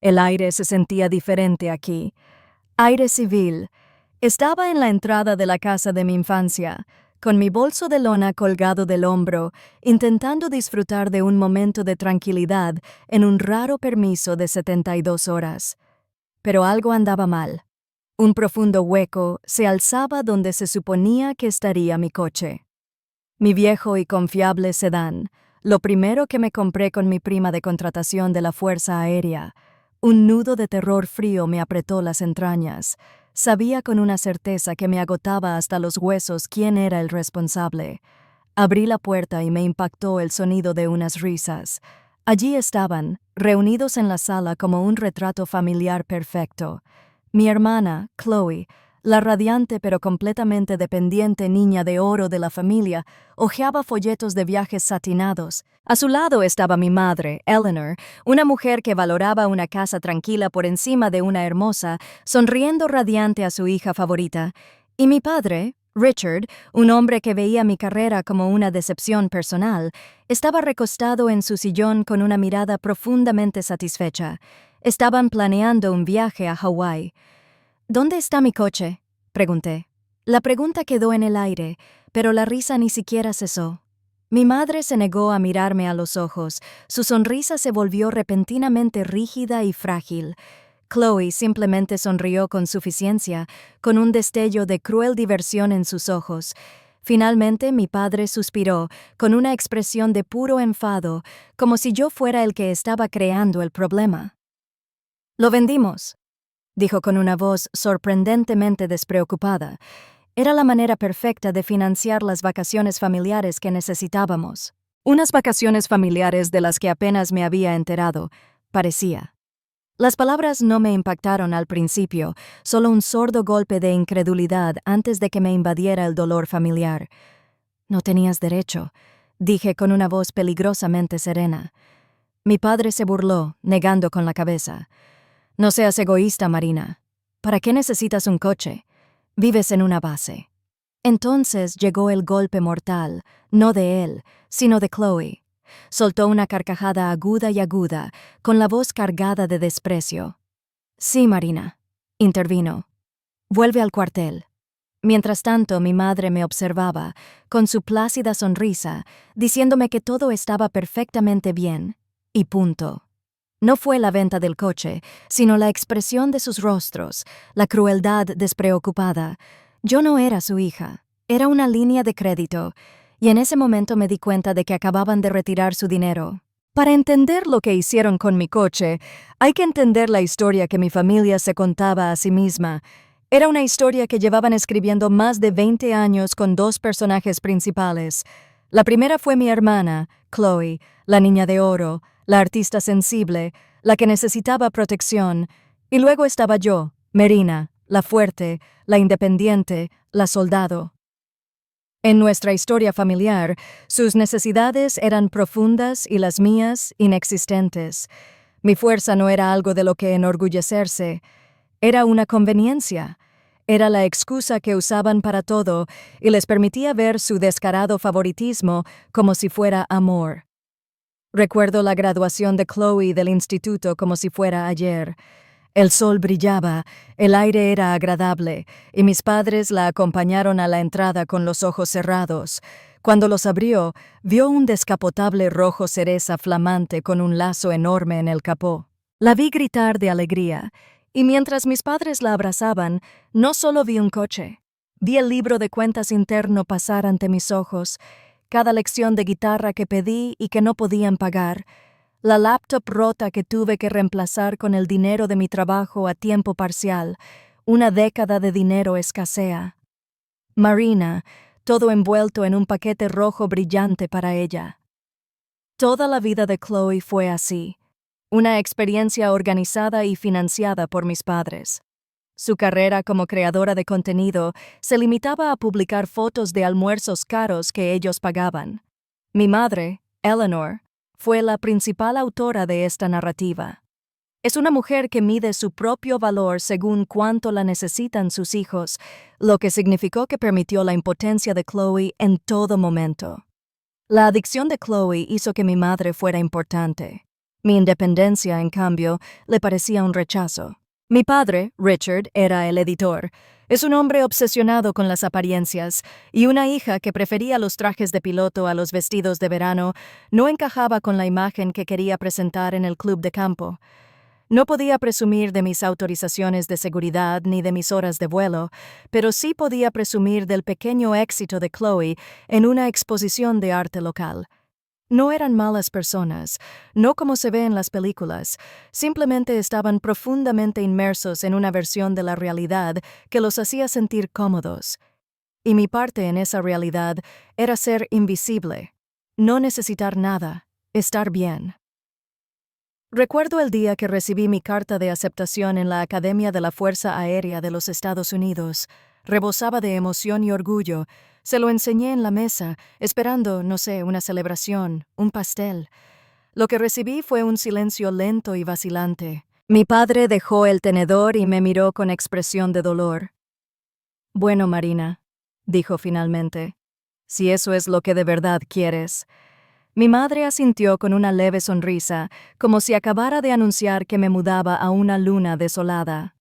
El aire se sentía diferente aquí. Aire civil. Estaba en la entrada de la casa de mi infancia, con mi bolso de lona colgado del hombro, intentando disfrutar de un momento de tranquilidad en un raro permiso de 72 horas. Pero algo andaba mal. Un profundo hueco se alzaba donde se suponía que estaría mi coche. Mi viejo y confiable sedán, lo primero que me compré con mi prima de contratación de la Fuerza Aérea. Un nudo de terror frío me apretó las entrañas. Sabía con una certeza que me agotaba hasta los huesos quién era el responsable. Abrí la puerta y me impactó el sonido de unas risas. Allí estaban, reunidos en la sala como un retrato familiar perfecto. Mi hermana, Chloe, la radiante pero completamente dependiente niña de oro de la familia, hojeaba folletos de viajes satinados. A su lado estaba mi madre, Eleanor, una mujer que valoraba una casa tranquila por encima de una hermosa, sonriendo radiante a su hija favorita. Y mi padre, Richard, un hombre que veía mi carrera como una decepción personal, estaba recostado en su sillón con una mirada profundamente satisfecha. Estaban planeando un viaje a Hawái. ¿Dónde está mi coche?, pregunté. La pregunta quedó en el aire, pero la risa ni siquiera cesó. Mi madre se negó a mirarme a los ojos. Su sonrisa se volvió repentinamente rígida y frágil. Chloe simplemente sonrió con suficiencia, con un destello de cruel diversión en sus ojos. Finalmente mi padre suspiró, con una expresión de puro enfado, como si yo fuera el que estaba creando el problema. «Lo vendimos», dijo con una voz sorprendentemente despreocupada. Era la manera perfecta de financiar las vacaciones familiares que necesitábamos. Unas vacaciones familiares de las que apenas me había enterado, parecía. Las palabras no me impactaron al principio, solo un sordo golpe de incredulidad antes de que me invadiera el dolor familiar. «No tenías derecho», dije con una voz peligrosamente serena. Mi padre se burló, negando con la cabeza. «No seas egoísta, Marina. ¿Para qué necesitas un coche? Vives en una base». Entonces llegó el golpe mortal, no de él, sino de Chloe. Soltó una carcajada aguda, con la voz cargada de desprecio. «Sí, Marina», intervino. «Vuelve al cuartel». Mientras tanto, mi madre me observaba, con su plácida sonrisa, diciéndome que todo estaba perfectamente bien, y punto. No fue la venta del coche, sino la expresión de sus rostros, la crueldad despreocupada. Yo no era su hija, era una línea de crédito, y en ese momento me di cuenta de que acababan de retirar su dinero. Para entender lo que hicieron con mi coche, hay que entender la historia que mi familia se contaba a sí misma. Era una historia que llevaban escribiendo más de 20 años con dos personajes principales. La primera fue mi hermana, Chloe, la niña de oro, la artista sensible, la que necesitaba protección, y luego estaba yo, Marina, la fuerte, la independiente, la soldado. En nuestra historia familiar, sus necesidades eran profundas y las mías inexistentes. Mi fuerza no era algo de lo que enorgullecerse, era una conveniencia. Era la excusa que usaban para todo y les permitía ver su descarado favoritismo como si fuera amor. Recuerdo la graduación de Chloe del instituto como si fuera ayer. El sol brillaba, el aire era agradable, y mis padres la acompañaron a la entrada con los ojos cerrados. Cuando los abrió, vio un descapotable rojo cereza flamante con un lazo enorme en el capó. La vi gritar de alegría, y mientras mis padres la abrazaban, no solo vi un coche. Vi el libro de cuentas interno pasar ante mis ojos, cada lección de guitarra que pedí y que no podían pagar, la laptop rota que tuve que reemplazar con el dinero de mi trabajo a tiempo parcial. Una década de dinero escasea. Marina, todo envuelto en un paquete rojo brillante para ella. Toda la vida de Chloe fue así, una experiencia organizada y financiada por mis padres. Su carrera como creadora de contenido se limitaba a publicar fotos de almuerzos caros que ellos pagaban. Mi madre, Eleanor, fue la principal autora de esta narrativa. Es una mujer que mide su propio valor según cuánto la necesitan sus hijos, lo que significó que permitió la impotencia de Chloe en todo momento. La adicción de Chloe hizo que mi madre fuera importante. Mi independencia, en cambio, le parecía un rechazo. Mi padre, Richard, era el editor. Es un hombre obsesionado con las apariencias, y una hija que prefería los trajes de piloto a los vestidos de verano no encajaba con la imagen que quería presentar en el club de campo. No podía presumir de mis autorizaciones de seguridad ni de mis horas de vuelo, pero sí podía presumir del pequeño éxito de Chloe en una exposición de arte local. No eran malas personas, no como se ve en las películas, simplemente estaban profundamente inmersos en una versión de la realidad que los hacía sentir cómodos. Y mi parte en esa realidad era ser invisible, no necesitar nada, estar bien. Recuerdo el día que recibí mi carta de aceptación en la Academia de la Fuerza Aérea de los Estados Unidos. Rebosaba de emoción y orgullo. Se lo enseñé en la mesa, esperando, no sé, una celebración, un pastel. Lo que recibí fue un silencio lento y vacilante. Mi padre dejó el tenedor y me miró con expresión de dolor. «Bueno, Marina», dijo finalmente, «si eso es lo que de verdad quieres». Mi madre asintió con una leve sonrisa, como si acabara de anunciar que me mudaba a una luna desolada.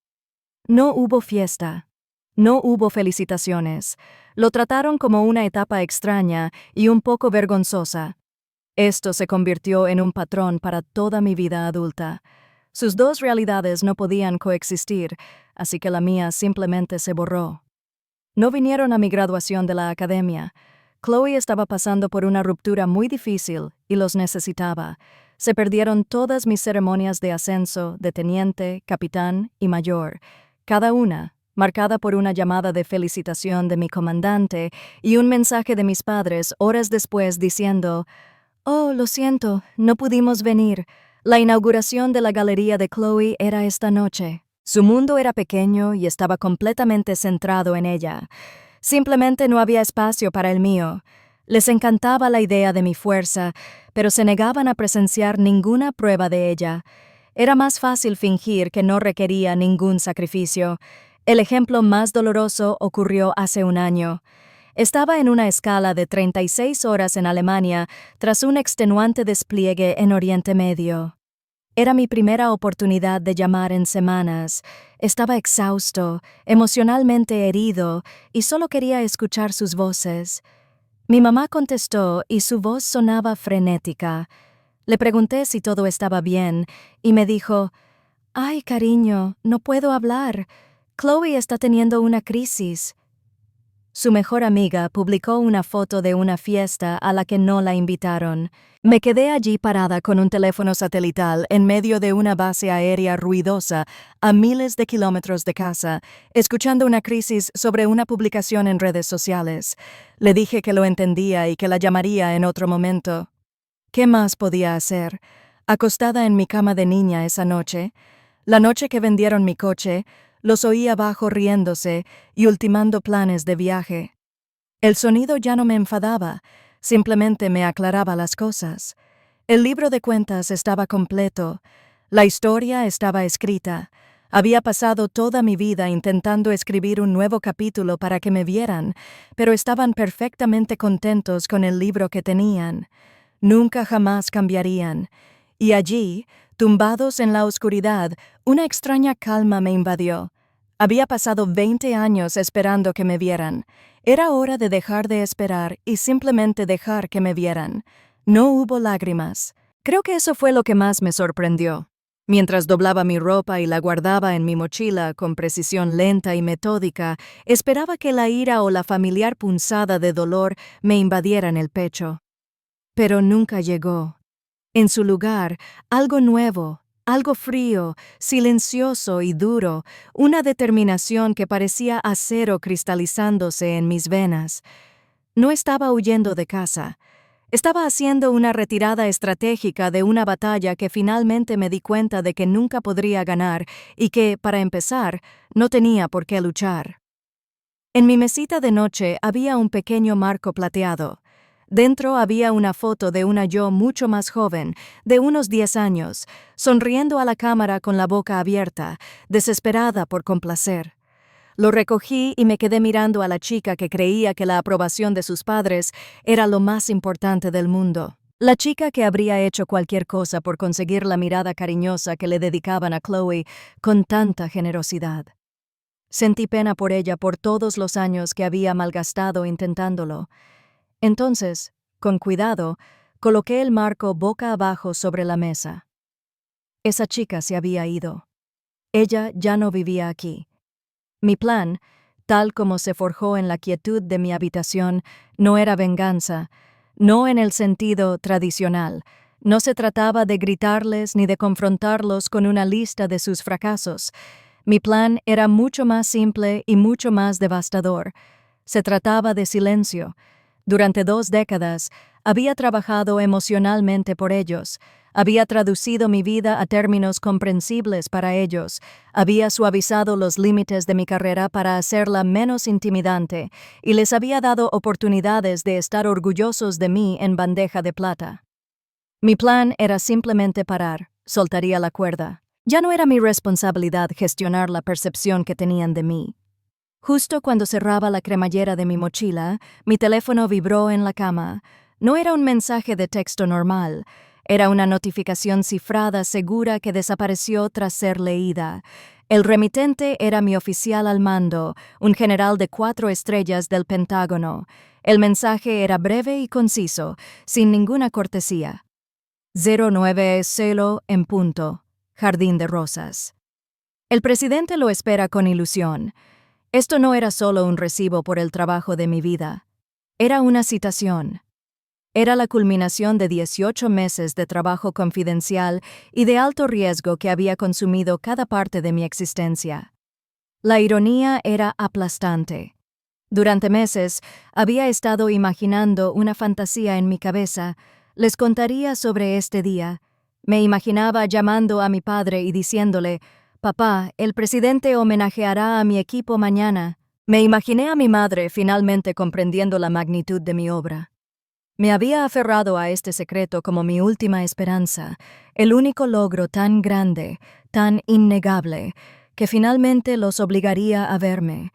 No hubo fiesta. No hubo felicitaciones. Lo trataron como una etapa extraña y un poco vergonzosa. Esto se convirtió en un patrón para toda mi vida adulta. Sus dos realidades no podían coexistir, así que la mía simplemente se borró. No vinieron a mi graduación de la academia. Chloe estaba pasando por una ruptura muy difícil y los necesitaba. Se perdieron todas mis ceremonias de ascenso, de teniente, capitán y mayor, cada una marcada por una llamada de felicitación de mi comandante y un mensaje de mis padres horas después diciendo: «Oh, lo siento, no pudimos venir. La inauguración de la galería de Chloe era esta noche». Su mundo era pequeño y estaba completamente centrado en ella. Simplemente no había espacio para el mío. Les encantaba la idea de mi fuerza, pero se negaban a presenciar ninguna prueba de ella. Era más fácil fingir que no requería ningún sacrificio. El ejemplo más doloroso ocurrió hace un año. Estaba en una escala de 36 horas en Alemania tras un extenuante despliegue en Oriente Medio. Era mi primera oportunidad de llamar en semanas. Estaba exhausto, emocionalmente herido, y solo quería escuchar sus voces. Mi mamá contestó y su voz sonaba frenética. Le pregunté si todo estaba bien, y me dijo: «Ay, cariño, no puedo hablar. Chloe está teniendo una crisis». Su mejor amiga publicó una foto de una fiesta a la que no la invitaron. Me quedé allí parada con un teléfono satelital en medio de una base aérea ruidosa a miles de kilómetros de casa, escuchando una crisis sobre una publicación en redes sociales. Le dije que lo entendía y que la llamaría en otro momento. ¿Qué más podía hacer? Acostada en mi cama de niña esa noche, la noche que vendieron mi coche, los oí abajo riéndose y ultimando planes de viaje. El sonido ya no me enfadaba, simplemente me aclaraba las cosas. El libro de cuentas estaba completo, la historia estaba escrita. Había pasado toda mi vida intentando escribir un nuevo capítulo para que me vieran, pero estaban perfectamente contentos con el libro que tenían. Nunca jamás cambiarían. Y allí, tumbados en la oscuridad, una extraña calma me invadió. Había pasado 20 años esperando que me vieran. Era hora de dejar de esperar y simplemente dejar que me vieran. No hubo lágrimas. Creo que eso fue lo que más me sorprendió. Mientras doblaba mi ropa y la guardaba en mi mochila con precisión lenta y metódica, esperaba que la ira o la familiar punzada de dolor me invadieran el pecho. Pero nunca llegó. En su lugar, algo nuevo, algo frío, silencioso y duro, una determinación que parecía acero cristalizándose en mis venas. No estaba huyendo de casa. Estaba haciendo una retirada estratégica de una batalla que finalmente me di cuenta de que nunca podría ganar y que, para empezar, no tenía por qué luchar. En mi mesita de noche había un pequeño marco plateado. Dentro había una foto de una yo mucho más joven, de unos 10 años, sonriendo a la cámara con la boca abierta, desesperada por complacer. Lo recogí y me quedé mirando a la chica que creía que la aprobación de sus padres era lo más importante del mundo. La chica que habría hecho cualquier cosa por conseguir la mirada cariñosa que le dedicaban a Chloe con tanta generosidad. Sentí pena por ella por todos los años que había malgastado intentándolo. Entonces, con cuidado, coloqué el marco boca abajo sobre la mesa. Esa chica se había ido. Ella ya no vivía aquí. Mi plan, tal como se forjó en la quietud de mi habitación, no era venganza, no en el sentido tradicional. No se trataba de gritarles ni de confrontarlos con una lista de sus fracasos. Mi plan era mucho más simple y mucho más devastador. Se trataba de silencio. Durante 2 décadas había trabajado emocionalmente por ellos. Había traducido mi vida a términos comprensibles para ellos. Había suavizado los límites de mi carrera para hacerla menos intimidante y les había dado oportunidades de estar orgullosos de mí en bandeja de plata. Mi plan era simplemente parar, soltaría la cuerda. Ya no era mi responsabilidad gestionar la percepción que tenían de mí. Justo cuando cerraba la cremallera de mi mochila, mi teléfono vibró en la cama. No era un mensaje de texto normal. Era una notificación cifrada segura que desapareció tras ser leída. El remitente era mi oficial al mando, un general de 4 estrellas del Pentágono. El mensaje era breve y conciso, sin ninguna cortesía. 09 Celo en punto. Jardín de Rosas. El presidente lo espera con ilusión. Esto no era solo un recibo por el trabajo de mi vida. Era una citación. Era la culminación de 18 meses de trabajo confidencial y de alto riesgo que había consumido cada parte de mi existencia. La ironía era aplastante. Durante meses había estado imaginando una fantasía en mi cabeza. Les contaría sobre este día. Me imaginaba llamando a mi padre y diciéndole: «Papá, el presidente homenajeará a mi equipo mañana». Me imaginé a mi madre finalmente comprendiendo la magnitud de mi obra. Me había aferrado a este secreto como mi última esperanza, el único logro tan grande, tan innegable, que finalmente los obligaría a verme.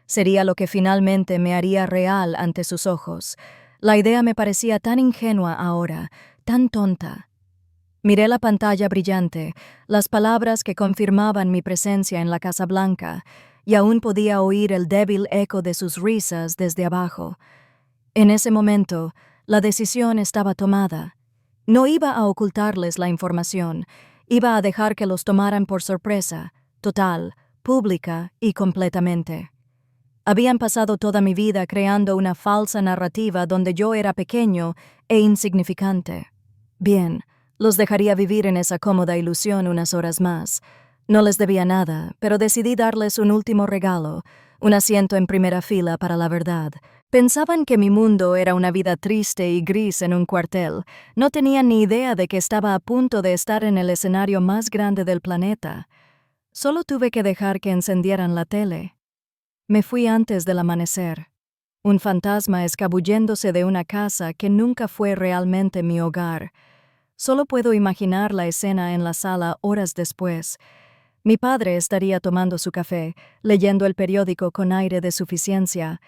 Sería lo que finalmente me haría real ante sus ojos. La idea me parecía tan ingenua ahora, tan tonta. Miré la pantalla brillante, las palabras que confirmaban mi presencia en la Casa Blanca, y aún podía oír el débil eco de sus risas desde abajo. En ese momento, la decisión estaba tomada. No iba a ocultarles la información, iba a dejar que los tomaran por sorpresa, total, pública y completamente. Habían pasado toda mi vida creando una falsa narrativa donde yo era pequeño e insignificante. Bien, los dejaría vivir en esa cómoda ilusión unas horas más. No les debía nada, pero decidí darles un último regalo, un asiento en primera fila para la verdad. Pensaban que mi mundo era una vida triste y gris en un cuartel. No tenían ni idea de que estaba a punto de estar en el escenario más grande del planeta. Solo tuve que dejar que encendieran la tele. Me fui antes del amanecer. Un fantasma escabulléndose de una casa que nunca fue realmente mi hogar. Solo puedo imaginar la escena en la sala horas después. Mi padre estaría tomando su café, leyendo el periódico con aire de suficiencia.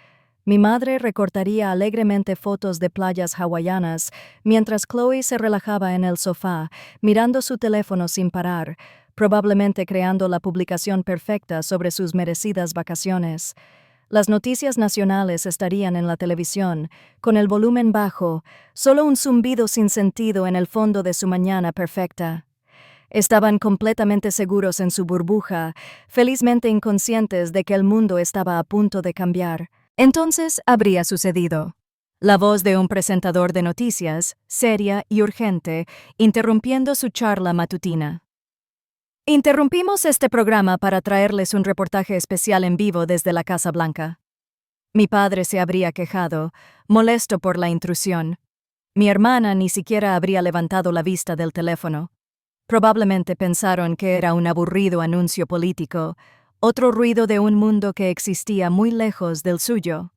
Mi madre recortaría alegremente fotos de playas hawaianas, mientras Chloe se relajaba en el sofá, mirando su teléfono sin parar, probablemente creando la publicación perfecta sobre sus merecidas vacaciones. Las noticias nacionales estarían en la televisión, con el volumen bajo, solo un zumbido sin sentido en el fondo de su mañana perfecta. Estaban completamente seguros en su burbuja, felizmente inconscientes de que el mundo estaba a punto de cambiar. Entonces habría sucedido. La voz de un presentador de noticias, seria y urgente, interrumpiendo su charla matutina. Interrumpimos este programa para traerles un reportaje especial en vivo desde la Casa Blanca. Mi padre se habría quejado, molesto por la intrusión. Mi hermana ni siquiera habría levantado la vista del teléfono. Probablemente pensaron que era un aburrido anuncio político, otro ruido de un mundo que existía muy lejos del suyo.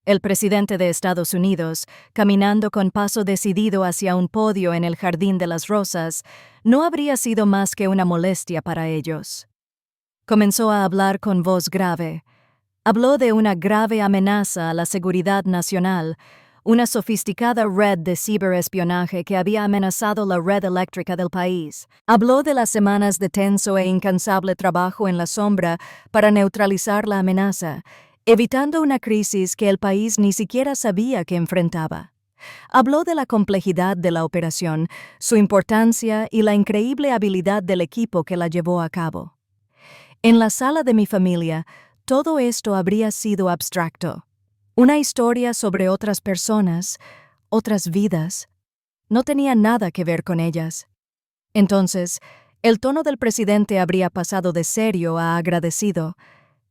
El presidente de Estados Unidos, caminando con paso decidido hacia un podio en el Jardín de las Rosas, no habría sido más que una molestia para ellos. Comenzó a hablar con voz grave. Habló de una grave amenaza a la seguridad nacional, una sofisticada red de ciberespionaje que había amenazado la red eléctrica del país. Habló de las semanas de tenso e incansable trabajo en la sombra para neutralizar la amenaza, evitando una crisis que el país ni siquiera sabía que enfrentaba. Habló de la complejidad de la operación, su importancia y la increíble habilidad del equipo que la llevó a cabo. En la sala de mi familia, todo esto habría sido abstracto. Una historia sobre otras personas, otras vidas. No tenía nada que ver con ellas. Entonces, el tono del presidente habría pasado de serio a agradecido.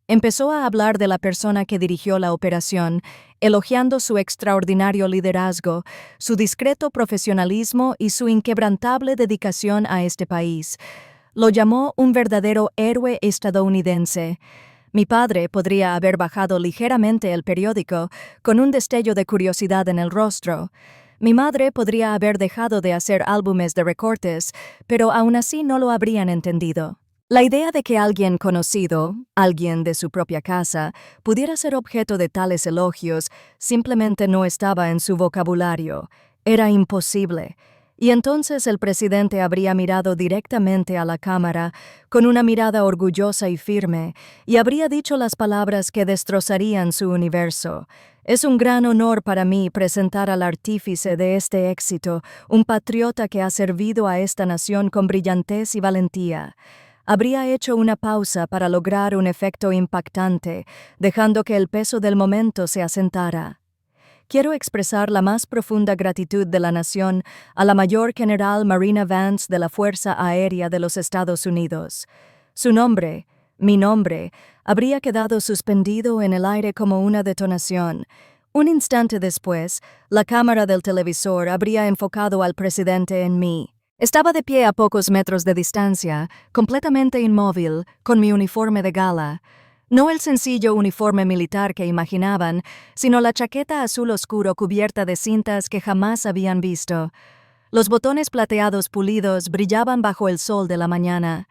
Empezó a hablar de la persona que dirigió la operación, elogiando su extraordinario liderazgo, su discreto profesionalismo y su inquebrantable dedicación a este país. Lo llamó un verdadero héroe estadounidense. Mi padre podría haber bajado ligeramente el periódico, con un destello de curiosidad en el rostro. Mi madre podría haber dejado de hacer álbumes de recortes, pero aún así no lo habrían entendido. La idea de que alguien conocido, alguien de su propia casa, pudiera ser objeto de tales elogios simplemente no estaba en su vocabulario. Era imposible. Y entonces el presidente habría mirado directamente a la cámara, con una mirada orgullosa y firme, y habría dicho las palabras que destrozarían su universo. Es un gran honor para mí presentar al artífice de este éxito, un patriota que ha servido a esta nación con brillantez y valentía. Habría hecho una pausa para lograr un efecto impactante, dejando que el peso del momento se asentara. Quiero expresar la más profunda gratitud de la nación a la Mayor General Marina Vance de la Fuerza Aérea de los Estados Unidos. Su nombre, mi nombre, habría quedado suspendido en el aire como una detonación. Un instante después, la cámara del televisor habría enfocado al presidente en mí. Estaba de pie a pocos metros de distancia, completamente inmóvil, con mi uniforme de gala. No el sencillo uniforme militar que imaginaban, sino la chaqueta azul oscuro cubierta de cintas que jamás habían visto. Los botones plateados pulidos brillaban bajo el sol de la mañana.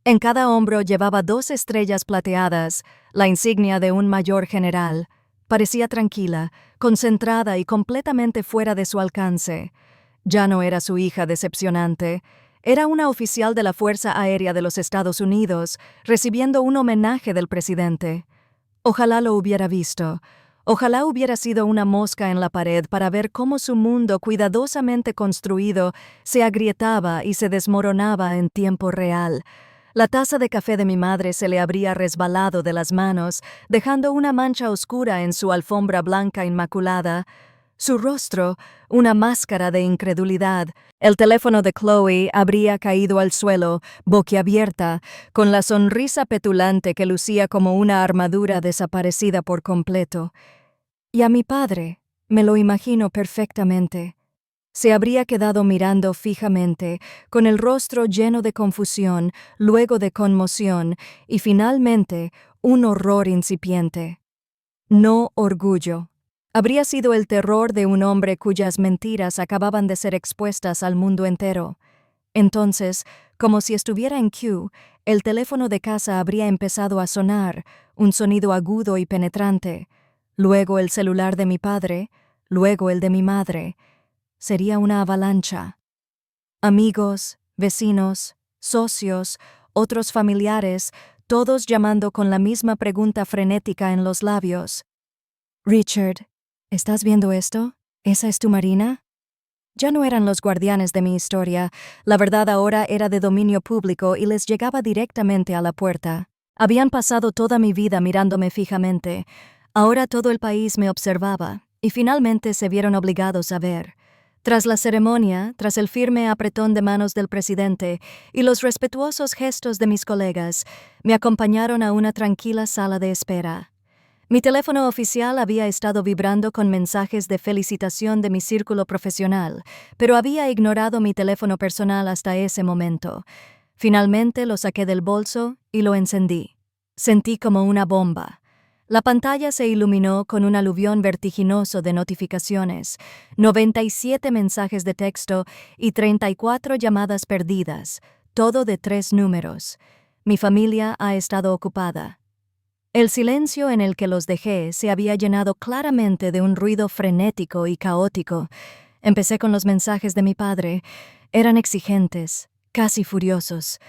En cada hombro llevaba 2 estrellas plateadas, la insignia de un mayor general. Parecía tranquila, concentrada y completamente fuera de su alcance. Ya no era su hija decepcionante. Era una oficial de la Fuerza Aérea de los Estados Unidos, recibiendo un homenaje del presidente. Ojalá lo hubiera visto. Ojalá hubiera sido una mosca en la pared para ver cómo su mundo cuidadosamente construido se agrietaba y se desmoronaba en tiempo real. La taza de café de mi madre se le habría resbalado de las manos, dejando una mancha oscura en su alfombra blanca inmaculada. Su rostro, una máscara de incredulidad. El teléfono de Chloe habría caído al suelo, boquiabierta, con la sonrisa petulante que lucía como una armadura desaparecida por completo. Y a mi padre, me lo imagino perfectamente. Se habría quedado mirando fijamente, con el rostro lleno de confusión, luego de conmoción, y finalmente un horror incipiente. No orgullo. Habría sido el terror de un hombre cuyas mentiras acababan de ser expuestas al mundo entero. Entonces, como si estuviera en cue, el teléfono de casa habría empezado a sonar, un sonido agudo y penetrante. Luego el celular de mi padre, luego el de mi madre. Sería una avalancha. Amigos, vecinos, socios, otros familiares, todos llamando con la misma pregunta frenética en los labios. Richard, ¿estás viendo esto? ¿Esa es tu Marina? Ya no eran los guardianes de mi historia, la verdad ahora era de dominio público y les llegaba directamente a la puerta. Habían pasado toda mi vida mirándome fijamente. Ahora todo el país me observaba, y finalmente se vieron obligados a ver. Tras la ceremonia, tras el firme apretón de manos del presidente y los respetuosos gestos de mis colegas, me acompañaron a una tranquila sala de espera. Mi teléfono oficial había estado vibrando con mensajes de felicitación de mi círculo profesional, pero había ignorado mi teléfono personal hasta ese momento. Finalmente lo saqué del bolso y lo encendí. Sentí como una bomba. La pantalla se iluminó con un aluvión vertiginoso de notificaciones, 97 mensajes de texto y 34 llamadas perdidas, todo de 3 números. Mi familia ha estado ocupada. El silencio en el que los dejé se había llenado claramente de un ruido frenético y caótico. Empecé con los mensajes de mi padre. Eran exigentes, casi furiosos.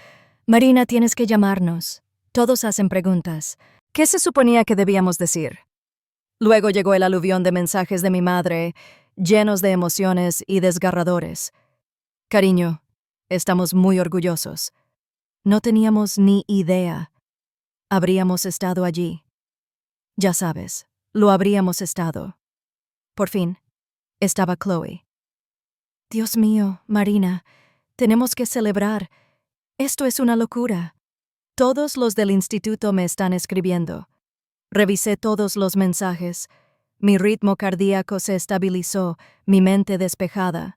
Marina, tienes que llamarnos. Todos hacen preguntas. ¿Qué se suponía que debíamos decir? Luego llegó el aluvión de mensajes de mi madre, llenos de emociones y desgarradores. Cariño, estamos muy orgullosos. No teníamos ni idea. Habríamos estado allí. Ya sabes, lo habríamos estado. Por fin, estaba Chloe. Dios mío, Marina, tenemos que celebrar. Esto es una locura. Todos los del instituto me están escribiendo. Revisé todos los mensajes. Mi ritmo cardíaco se estabilizó, mi mente despejada.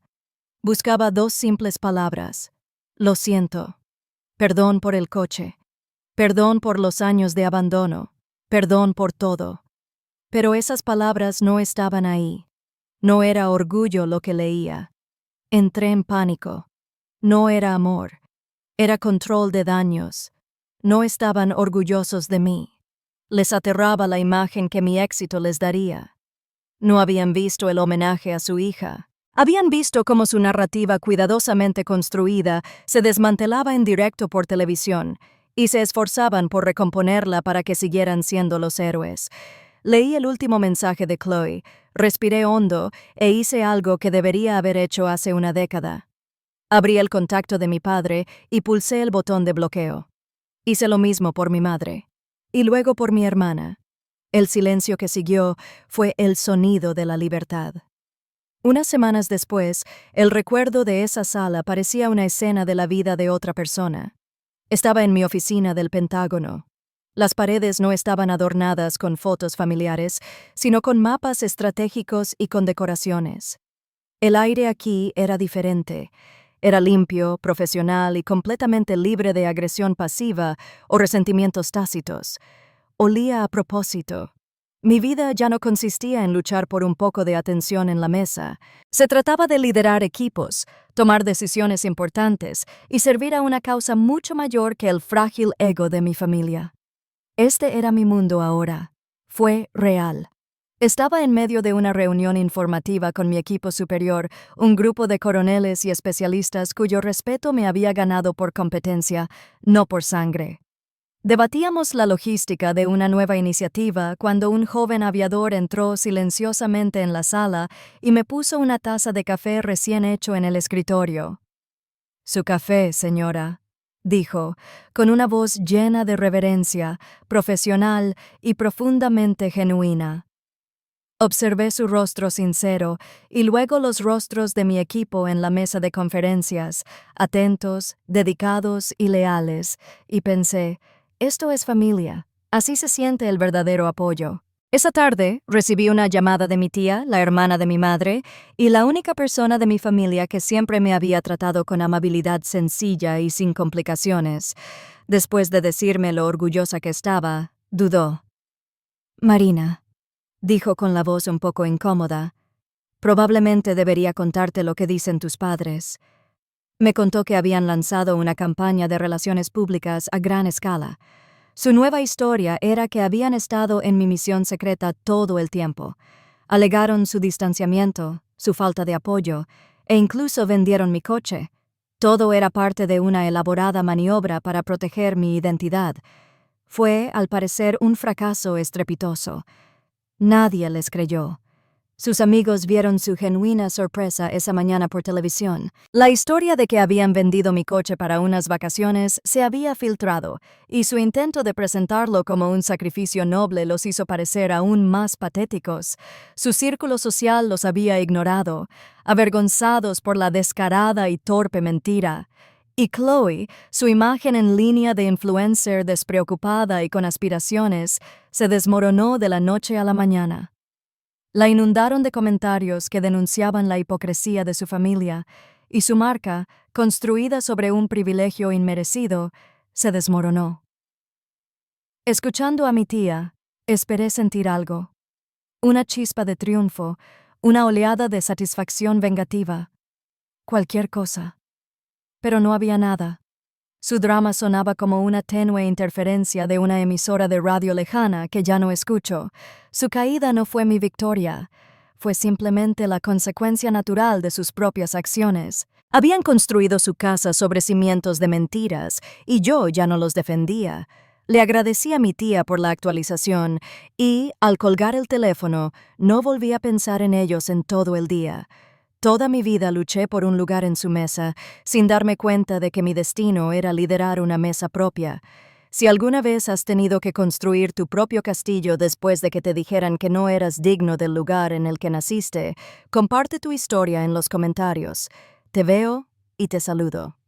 Buscaba 2 simples palabras. Lo siento. Perdón por el coche. Perdón por los años de abandono. Perdón por todo. Pero esas palabras no estaban ahí. No era orgullo lo que leía. Entré en pánico. No era amor. Era control de daños. No estaban orgullosos de mí. Les aterraba la imagen que mi éxito les daría. No habían visto el homenaje a su hija. Habían visto cómo su narrativa cuidadosamente construida se desmantelaba en directo por televisión y se esforzaban por recomponerla para que siguieran siendo los héroes. Leí el último mensaje de Chloe, respiré hondo e hice algo que debería haber hecho hace una década. Abrí el contacto de mi padre y pulsé el botón de bloqueo. Hice lo mismo por mi madre. Y luego por mi hermana. El silencio que siguió fue el sonido de la libertad. Unas semanas después, el recuerdo de esa sala parecía una escena de la vida de otra persona. Estaba en mi oficina del Pentágono. Las paredes no estaban adornadas con fotos familiares, sino con mapas estratégicos y con decoraciones. El aire aquí era diferente. Era limpio, profesional y completamente libre de agresión pasiva o resentimientos tácitos. Olía a propósito. Mi vida ya no consistía en luchar por un poco de atención en la mesa. Se trataba de liderar equipos, tomar decisiones importantes y servir a una causa mucho mayor que el frágil ego de mi familia. Este era mi mundo ahora. Fue real. Estaba en medio de una reunión informativa con mi equipo superior, un grupo de coroneles y especialistas cuyo respeto me había ganado por competencia, no por sangre. Debatíamos la logística de una nueva iniciativa cuando un joven aviador entró silenciosamente en la sala y me puso una taza de café recién hecho en el escritorio. «Su café, señora», dijo, con una voz llena de reverencia, profesional y profundamente genuina. Observé su rostro sincero y luego los rostros de mi equipo en la mesa de conferencias, atentos, dedicados y leales, y pensé, esto es familia, así se siente el verdadero apoyo. Esa tarde recibí una llamada de mi tía, la hermana de mi madre, y la única persona de mi familia que siempre me había tratado con amabilidad sencilla y sin complicaciones. Después de decirme lo orgullosa que estaba, dudó. «Marina», dijo con la voz un poco incómoda, «probablemente debería contarte lo que dicen tus padres». Me contó que habían lanzado una campaña de relaciones públicas a gran escala. Su nueva historia era que habían estado en mi misión secreta todo el tiempo. Alegaron su distanciamiento, su falta de apoyo, e incluso vendieron mi coche. Todo era parte de una elaborada maniobra para proteger mi identidad. Fue, al parecer, un fracaso estrepitoso. Nadie les creyó. Sus amigos vieron su genuina sorpresa esa mañana por televisión. La historia de que habían vendido mi coche para unas vacaciones se había filtrado, y su intento de presentarlo como un sacrificio noble los hizo parecer aún más patéticos. Su círculo social los había ignorado, avergonzados por la descarada y torpe mentira. Y Chloe, su imagen en línea de influencer despreocupada y con aspiraciones, se desmoronó de la noche a la mañana. La inundaron de comentarios que denunciaban la hipocresía de su familia, y su marca, construida sobre un privilegio inmerecido, se desmoronó. Escuchando a mi tía, esperé sentir algo. Una chispa de triunfo, una oleada de satisfacción vengativa. Cualquier cosa. Pero no había nada. Su drama sonaba como una tenue interferencia de una emisora de radio lejana que ya no escucho. Su caída no fue mi victoria. Fue simplemente la consecuencia natural de sus propias acciones. Habían construido su casa sobre cimientos de mentiras, y yo ya no los defendía. Le agradecí a mi tía por la actualización y, al colgar el teléfono, no volví a pensar en ellos en todo el día. Toda mi vida luché por un lugar en su mesa, sin darme cuenta de que mi destino era liderar una mesa propia. Si alguna vez has tenido que construir tu propio castillo después de que te dijeran que no eras digno del lugar en el que naciste, comparte tu historia en los comentarios. Te veo y te saludo.